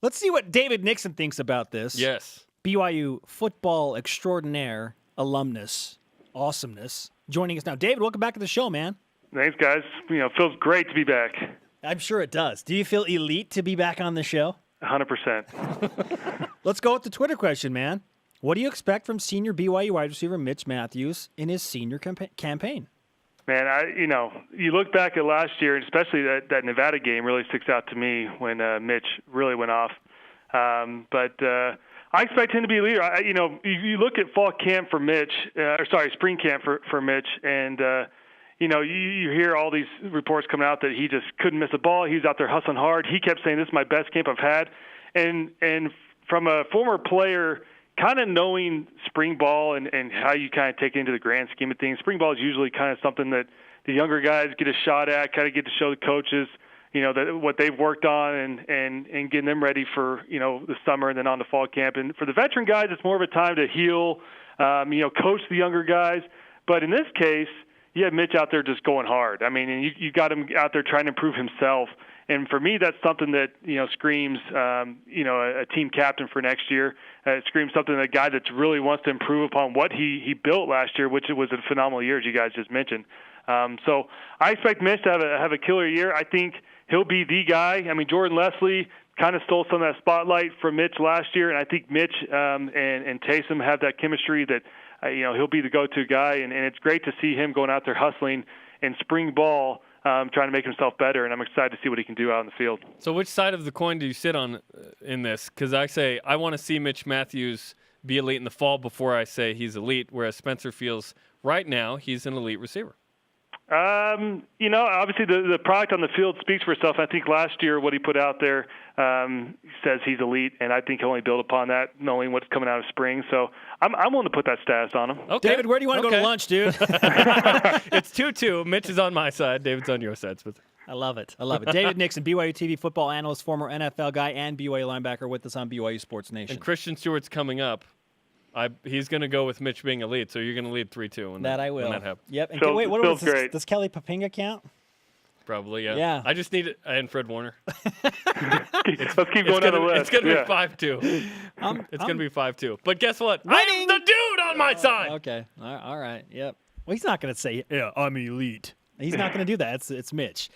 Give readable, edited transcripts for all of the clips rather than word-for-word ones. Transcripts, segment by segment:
Let's see what David Nixon thinks about this. Yes. BYU football extraordinaire, alumnus, awesomeness, joining us now. David, welcome back to the show, man. Thanks, guys. It feels great to be back. I'm sure it does. Do you feel elite to be back on the show? 100%. Let's go with the Twitter question, man. What do you expect from senior BYU wide receiver Mitch Mathews in his senior campaign? Man, you look back at last year, and especially that Nevada game really sticks out to me when Mitch really went off. But I expect him to be a leader. You look at fall camp for Mitch, spring camp for Mitch, and you hear all these reports coming out that he just couldn't miss a ball. He was out there hustling hard. He kept saying, "This is my best camp I've had," and from a former player, kind of knowing spring ball and how you kind of take it into the grand scheme of things, spring ball is usually kind of something that the younger guys get a shot at, kind of get to show the coaches, what they've worked on and getting them ready for, the summer and then on to fall camp. And for the veteran guys, it's more of a time to heal, coach the younger guys. But in this case, you have Mitch out there just going hard. I mean, and you got him out there trying to improve himself. And for me, that's something that, screams, a team captain for next year. It screams something that a guy that really wants to improve upon what he built last year, which was a phenomenal year, as you guys just mentioned. So I expect Mitch to have a killer year. I think he'll be the guy. I mean, Jordan Leslie kind of stole some of that spotlight from Mitch last year, and I think Mitch and Taysom have that chemistry that, he'll be the go-to guy. And it's great to see him going out there hustling in spring ball, trying to make himself better, and I'm excited to see what he can do out in the field. So which side of the coin do you sit on in this? Because I say I want to see Mitch Mathews be elite in the fall before I say he's elite, whereas Spencer feels right now he's an elite receiver. Obviously the product on the field speaks for itself. I think last year what he put out there says he's elite, and I think he'll only build upon that, knowing what's coming out of spring. So I'm willing to put that status on him. Okay. David, where do you want to go to lunch, dude? It's 2-2. Mitch is on my side. David's on your side. I love it. David Nixon, BYUtv football analyst, former NFL guy, and BYU linebacker with us on BYU Sports Nation. And Christian Stewart's coming up. He's going to go with Mitch being elite, so you're going to lead 3-2. I will. When that happens. Yep. And Phil, wait, what Phil's was this? great. Does Kelly Papinga count? Probably, yeah. Yeah. I just need it. And Fred Warner. Let's keep going down the list. It's going to be 5-2. It's going to be 5-2. But guess what? Winning. I am the dude on my side. Okay. All right. Yep. Well, he's not going to say, yeah, I'm elite. He's not going to do that. It's Mitch.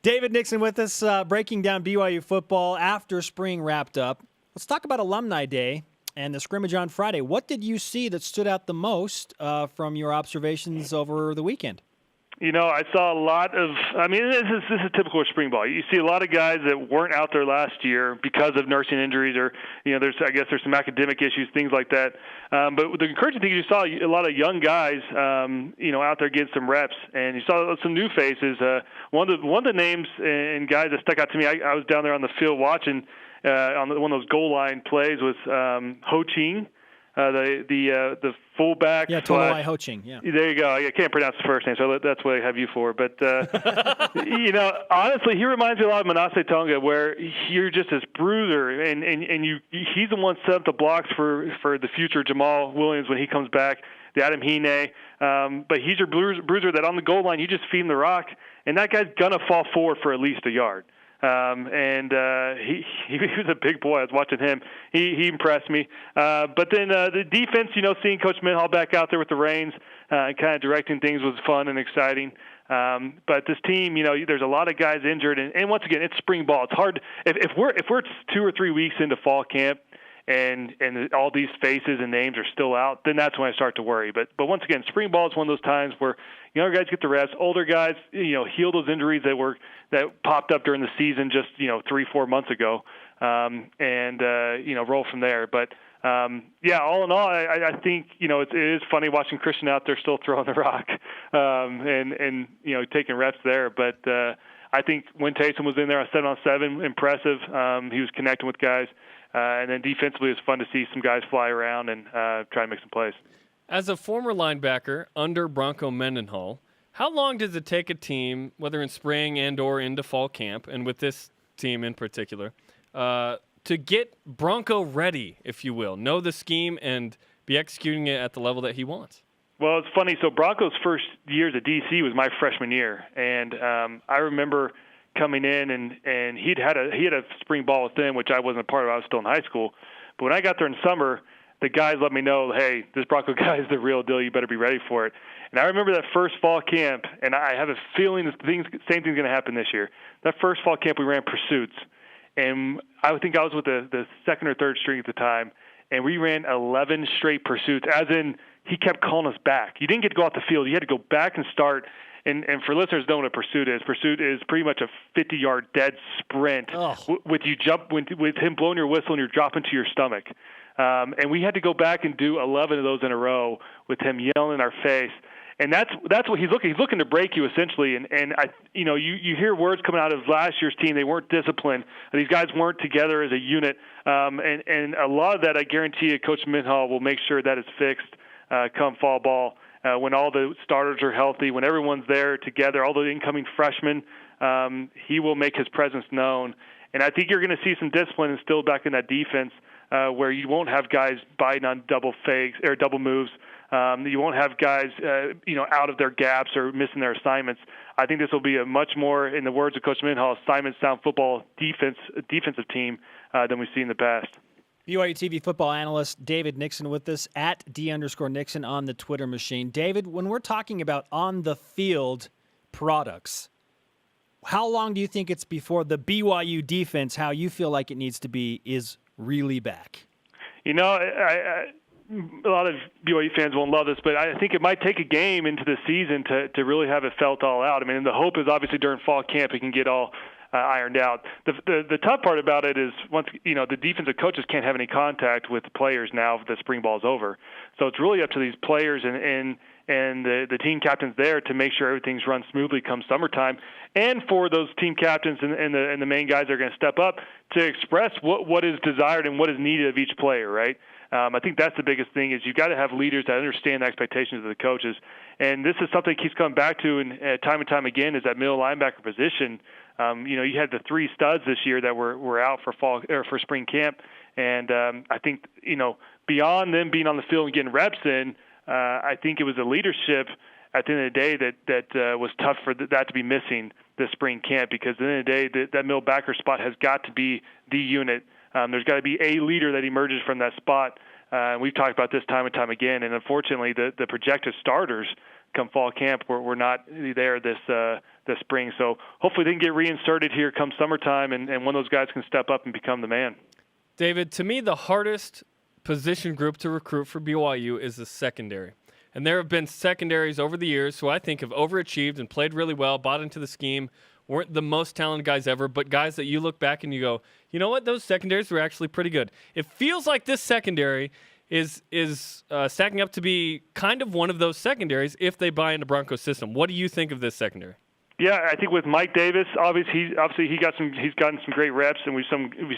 David Nixon with us, breaking down BYU football after spring wrapped up. Let's talk about Alumni Day and the scrimmage on Friday. What did you see that stood out the most from your observations over the weekend? I saw a lot of – this is typical of spring ball. You see a lot of guys that weren't out there last year because of nursing injuries or, there's some academic issues, things like that. But the encouraging thing, you saw a lot of young guys, out there getting some reps, and you saw some new faces. One of the names and guys that stuck out to me, I was down there on the field watching on one of those goal line plays was Ho Ching. The fullback. Yeah, Toloi Ho Ching. Yeah. There you go. I can't pronounce the first name, so that's what I have you for. But, honestly, he reminds me a lot of Manasseh Tonga, where you're just this bruiser, and he's the one set up the blocks for the future Jamal Williams when he comes back, the Adam Hine. But he's your bruiser that on the goal line, you just feed him the rock, and that guy's going to fall forward for at least a yard. He was a big boy. I was watching him. He impressed me. But then the defense, seeing Coach Mendenhall back out there with the reins and kind of directing things was fun and exciting. But this team, there's a lot of guys injured, and once again, it's spring ball. It's hard if we're 2 or 3 weeks into fall camp and all these faces and names are still out, then that's when I start to worry. But once again, spring ball is one of those times where younger guys get the rest, older guys, heal those injuries that popped up during the season just 3-4 months ago, and roll from there. But all in all, I think it is funny watching Christian out there still throwing the rock, and taking reps there. But I think when Taysom was in there on 7-on-7, impressive. He was connecting with guys. And then defensively, it was fun to see some guys fly around and try to make some plays. As a former linebacker under Bronco Mendenhall, how long does it take a team, whether in spring and or into fall camp, and with this team in particular, to get Bronco ready, if you will, know the scheme and be executing it at the level that he wants? Well, it's funny. So Bronco's first years at DC was my freshman year, and I remember coming in, and he had a spring ball with them, which I wasn't a part of. I was still in high school. But when I got there in summer, the guys let me know, hey, this Bronco guy is the real deal. You better be ready for it. And I remember that first fall camp, and I have a feeling the same thing's going to happen this year. That first fall camp, we ran pursuits. And I think I was with the second or third string at the time, and we ran 11 straight pursuits, as in he kept calling us back. You didn't get to go out the field. You had to go back and start. And for listeners who don't know what a pursuit is pretty much a 50-yard dead sprint with him blowing your whistle and you're dropping to your stomach. And we had to go back and do 11 of those in a row with him yelling in our face. And that's what he's looking. He's looking to break you essentially. And you hear words coming out of last year's team. They weren't disciplined. These guys weren't together as a unit. And a lot of that, I guarantee you, Coach Mendenhall will make sure that is fixed come fall ball. When all the starters are healthy, when everyone's there together, all the incoming freshmen, he will make his presence known. And I think you're going to see some discipline instilled back in that defense, where you won't have guys biting on double fakes or double moves. You won't have guys, out of their gaps or missing their assignments. I think this will be a much more, in the words of Coach Mendenhall, assignment-sound football defensive team than we've seen in the past. BYUtv football analyst David Nixon with us at @D_Nixon on the Twitter machine. David, when we're talking about on-the-field products, how long do you think it's before the BYU defense, how you feel like it needs to be, is really back? A lot of BYU fans won't love this, but I think it might take a game into the season to really have it felt all out. I mean, the hope is obviously during fall camp it can get all ironed out. The tough part about it is once the defensive coaches can't have any contact with the players now the spring ball's over. So it's really up to these players and the team captains there to make sure everything's run smoothly come summertime, and for those team captains and the main guys that are going to step up to express what is desired and what is needed of each player, right? I think that's the biggest thing is you've got to have leaders that understand the expectations of the coaches. And this is something that keeps coming back to time and time again is that middle linebacker position. You had the three studs this year that were out for fall or for spring camp. And I think, beyond them being on the field and getting reps in, I think it was the leadership at the end of the day that was tough for that to be missing this spring camp, because at the end of the day, that middle backer spot has got to be the unit. There's got to be a leader that emerges from that spot. We've talked about this time and time again, and unfortunately, the projected starters come fall camp were not there this spring. So hopefully they can get reinserted here come summertime, and one of those guys can step up and become the man. David, to me, the hardest position group to recruit for BYU is the secondary. And there have been secondaries over the years who I think have overachieved and played really well, bought into the scheme, weren't the most talented guys ever, but guys that you look back and you go, you know what, those secondaries were actually pretty good. It feels like this secondary is stacking up to be kind of one of those secondaries if they buy into Bronco's system. What do you think of this secondary? Yeah, I think with Mike Davis, he's gotten some great reps, and we've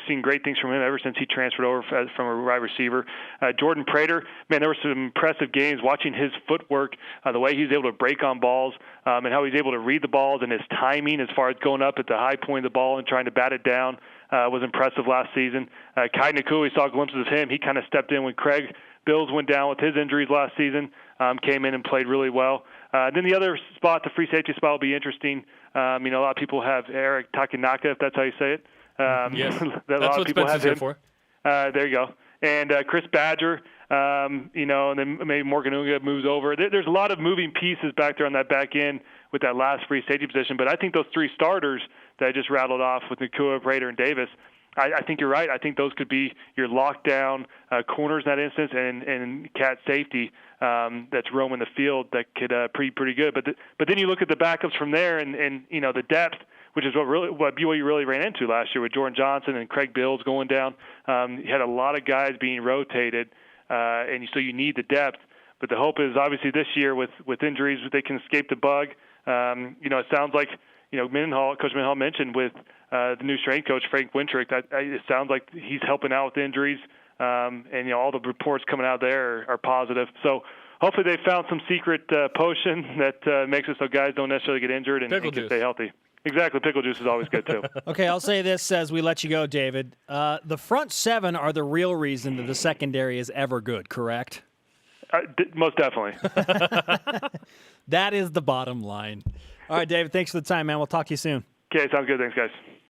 seen great things from him ever since he transferred over from a wide receiver. Jordan Prater, man, there were some impressive games watching his footwork, the way he was able to break on balls, and how he's able to read the balls, and his timing as far as going up at the high point of the ball and trying to bat it down was impressive last season. Kai Nakua, we saw glimpses of him. He kind of stepped in when Craig Bills went down with his injuries last season, came in and played really well. Then the other spot, the free safety spot, will be interesting. A lot of people have Eric Takanaka, if that's how you say it. Yes, that's what Spencer's here for. There you go. And Chris Badger, and then maybe Morgan Unga moves over. There's a lot of moving pieces back there on that back end with that last free safety position. But I think those three starters that I just rattled off with Nakua, Prater, and Davis, I think you're right. I think those could be your lockdown corners in that instance, and cat safety that's roaming the field that could pretty good. But then you look at the backups from there, and the depth, which is what BYU really ran into last year with Jordan Johnson and Craig Bills going down. You had a lot of guys being rotated, and so you need the depth. But the hope is obviously this year with injuries they can escape the bug. It sounds like Coach Mendenhall mentioned with the new strength coach Frank Wintrick that it sounds like he's helping out with injuries, and all the reports coming out there are positive. So hopefully they found some secret potion that makes it so guys don't necessarily get injured and can stay healthy. Exactly, pickle juice is always good too. Okay, I'll say this as we let you go, David. The front seven are the real reason that the secondary is ever good, correct? Most definitely. That is the bottom line. All right, David, thanks for the time, man. We'll talk to you soon. Okay, sounds good. Thanks, guys.